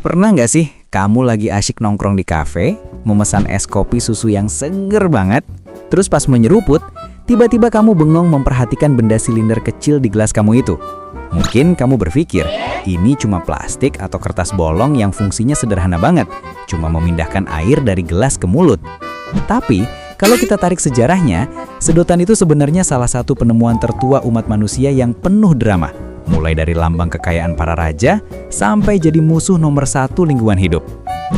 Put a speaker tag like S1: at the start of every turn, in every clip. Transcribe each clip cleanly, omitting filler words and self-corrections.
S1: Pernah nggak sih kamu lagi asyik nongkrong di kafe, memesan es kopi susu yang seger banget, terus pas menyeruput, tiba-tiba kamu bengong memperhatikan benda silinder kecil di gelas kamu itu. Mungkin kamu berpikir, ini cuma plastik atau kertas bolong yang fungsinya sederhana banget, cuma memindahkan air dari gelas ke mulut. Tapi, kalau kita tarik sejarahnya, sedotan itu sebenarnya salah satu penemuan tertua umat manusia yang penuh drama. Mulai dari lambang kekayaan para raja, sampai jadi musuh nomor satu lingkungan hidup.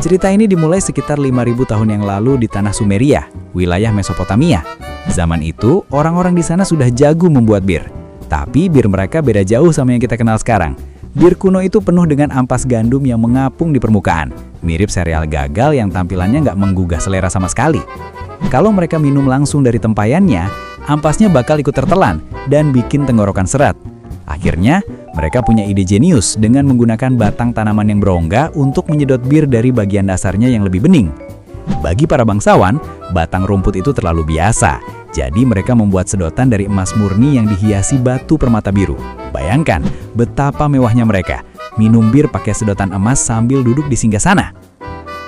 S1: Cerita ini dimulai sekitar 5.000 tahun yang lalu di tanah Sumeria, wilayah Mesopotamia. Zaman itu, orang-orang di sana sudah jago membuat bir. Tapi bir mereka beda jauh sama yang kita kenal sekarang. Bir kuno itu penuh dengan ampas gandum yang mengapung di permukaan. Mirip sereal gagal yang tampilannya nggak menggugah selera sama sekali. Kalau mereka minum langsung dari tempayannya, ampasnya bakal ikut tertelan dan bikin tenggorokan seret. Akhirnya, mereka punya ide jenius dengan menggunakan batang tanaman yang berongga untuk menyedot bir dari bagian dasarnya yang lebih bening. Bagi para bangsawan, batang rumput itu terlalu biasa. Jadi mereka membuat sedotan dari emas murni yang dihiasi batu permata biru. Bayangkan betapa mewahnya mereka, minum bir pakai sedotan emas sambil duduk di singgasana.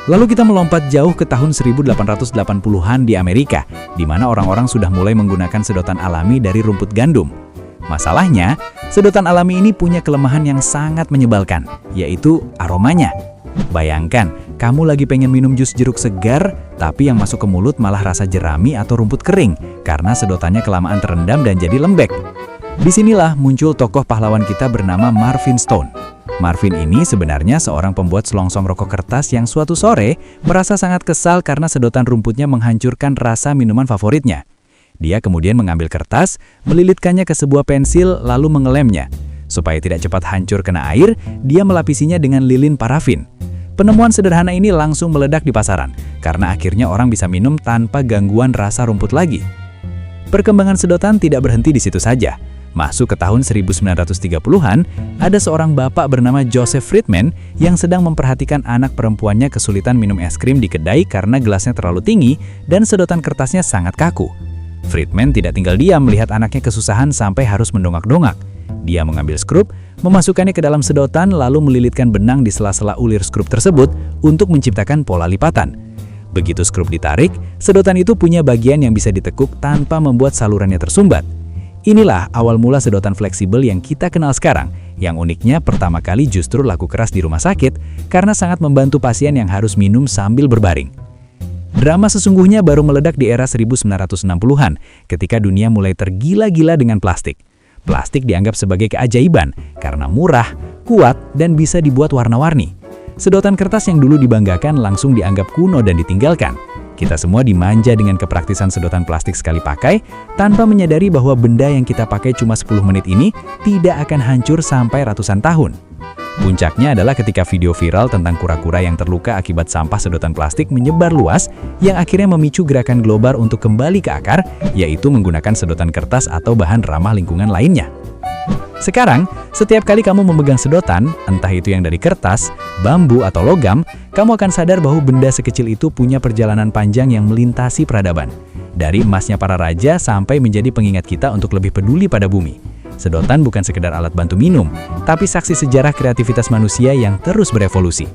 S1: Lalu kita melompat jauh ke tahun 1880-an di Amerika, di mana orang-orang sudah mulai menggunakan sedotan alami dari rumput gandum. Masalahnya, sedotan alami ini punya kelemahan yang sangat menyebalkan, yaitu aromanya. Bayangkan, kamu lagi pengen minum jus jeruk segar, tapi yang masuk ke mulut malah rasa jerami atau rumput kering, karena sedotannya kelamaan terendam dan jadi lembek. Disinilah muncul tokoh pahlawan kita bernama Marvin Stone. Marvin ini sebenarnya seorang pembuat selongsong rokok kertas yang suatu sore merasa sangat kesal karena sedotan rumputnya menghancurkan rasa minuman favoritnya. Dia kemudian mengambil kertas, melilitkannya ke sebuah pensil, lalu mengelemnya. Supaya tidak cepat hancur kena air, dia melapisinya dengan lilin parafin. Penemuan sederhana ini langsung meledak di pasaran, karena akhirnya orang bisa minum tanpa gangguan rasa rumput lagi. Perkembangan sedotan tidak berhenti di situ saja. Masuk ke tahun 1930-an, ada seorang bapak bernama Joseph Friedman yang sedang memperhatikan anak perempuannya kesulitan minum es krim di kedai karena gelasnya terlalu tinggi dan sedotan kertasnya sangat kaku. Friedman tidak tinggal diam melihat anaknya kesusahan sampai harus mendongak-dongak. Dia mengambil skrup, memasukkannya ke dalam sedotan lalu melilitkan benang di sela-sela ulir skrup tersebut untuk menciptakan pola lipatan. Begitu skrup ditarik, sedotan itu punya bagian yang bisa ditekuk tanpa membuat salurannya tersumbat. Inilah awal mula sedotan fleksibel yang kita kenal sekarang, yang uniknya pertama kali justru laku keras di rumah sakit karena sangat membantu pasien yang harus minum sambil berbaring. Drama sesungguhnya baru meledak di era 1960-an, ketika dunia mulai tergila-gila dengan plastik. Plastik dianggap sebagai keajaiban, karena murah, kuat, dan bisa dibuat warna-warni. Sedotan kertas yang dulu dibanggakan langsung dianggap kuno dan ditinggalkan. Kita semua dimanja dengan kepraktisan sedotan plastik sekali pakai, tanpa menyadari bahwa benda yang kita pakai cuma 10 menit ini tidak akan hancur sampai ratusan tahun. Puncaknya adalah ketika video viral tentang kura-kura yang terluka akibat sampah sedotan plastik menyebar luas, yang akhirnya memicu gerakan global untuk kembali ke akar, yaitu menggunakan sedotan kertas atau bahan ramah lingkungan lainnya. Sekarang, setiap kali kamu memegang sedotan, entah itu yang dari kertas, bambu, atau logam, kamu akan sadar bahwa benda sekecil itu punya perjalanan panjang yang melintasi peradaban. Dari emasnya para raja sampai menjadi pengingat kita untuk lebih peduli pada bumi. Sedotan bukan sekedar alat bantu minum, tapi saksi sejarah kreativitas manusia yang terus berevolusi.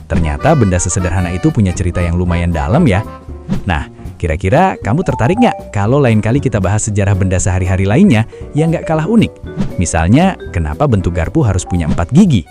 S1: Ternyata benda sesederhana itu punya cerita yang lumayan dalam ya. Nah, kira-kira kamu tertarik nggak kalau lain kali kita bahas sejarah benda sehari-hari lainnya yang nggak kalah unik? Misalnya, kenapa bentuk garpu harus punya 4 gigi?